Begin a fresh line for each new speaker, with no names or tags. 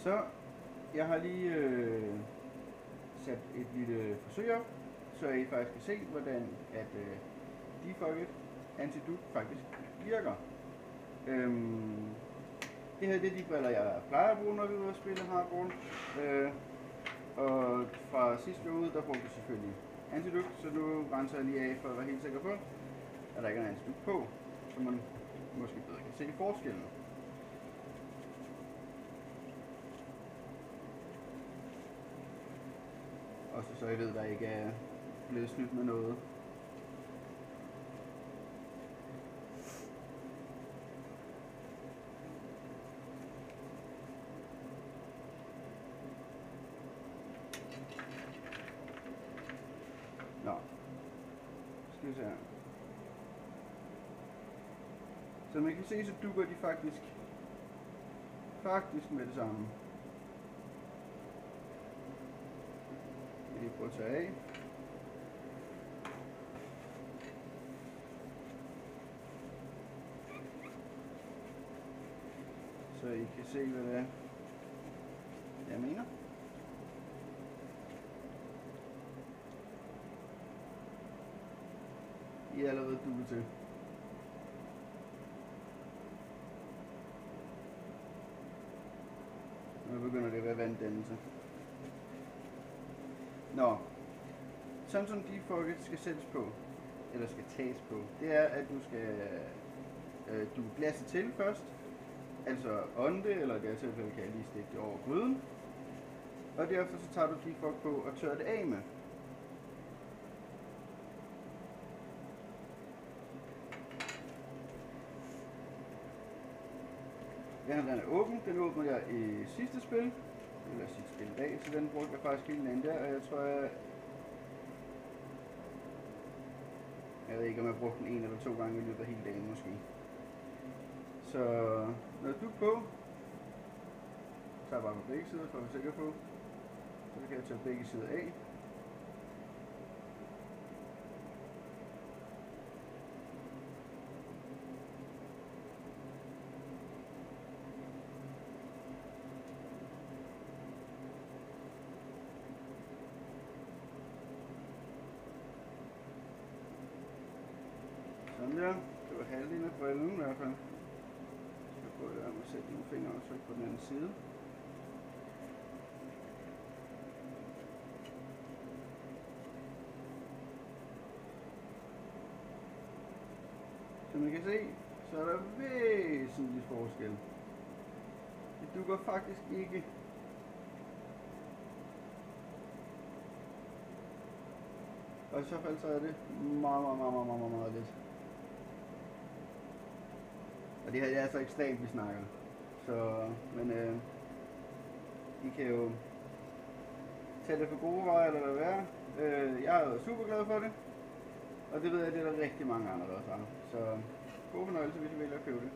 Så jeg har lige sat et lille forsøg op, så I faktisk kan se, hvordan at defogged anti-dupe faktisk virker. Det her det er de briller, jeg plejer at bruge, når vi er ude at spille hardball. Og fra sidste uge, der brugte jeg selvfølgelig anti-dupe, så nu renser jeg lige af for at være helt sikker på, at der ikke er en anti-dupe på, så man måske bedre kan se forskellen. Og så I ved, der ikke er blevet snydt med noget. Nå. Skal vi se her. Så man kan se, så dukker de faktisk med det samme. Jeg lige prøve at tage af. Så I kan se, hvad det er, jeg mener. I er allerede dukket til. Nu begynder det at være vanddannelse. Nå, sådan som defogged skal sættes på, eller skal tages på, det er, at du skal glasset til først, altså ånde det, eller i det her tilfælde kan jeg lige stikke det over gryden, og derefter så tager du defogged på og tørrer det af med. Den er åben, den åbner jeg i sidste spil, eller sidste spil i dag, så den brugte jeg faktisk hele dagen der, og jeg tror jeg ved ikke om jeg brugte den 1 eller 2 gange i løbet af hele dagen måske. Så når du er på, så tager jeg bare på begge sider for at være sikker på, så kan jeg tage begge sider af. Sådan der. Det var halvdelen af brillen i hvert fald. Jeg skal prøve at sætte nogle fingeraftryk på den anden side. Som I kan se, så er der væsentlig forskel. Det dukker faktisk ikke. Og i så fald så er det meget lidt. Og det her det er så ekstremt, vi snakker. Så, men I kan jo tage det for gode veje eller hvad være. Jeg er super glad for det. Og det ved jeg, det er der rigtig mange andre, der også har. Så god fornøjelse, hvis I vælger at købe det.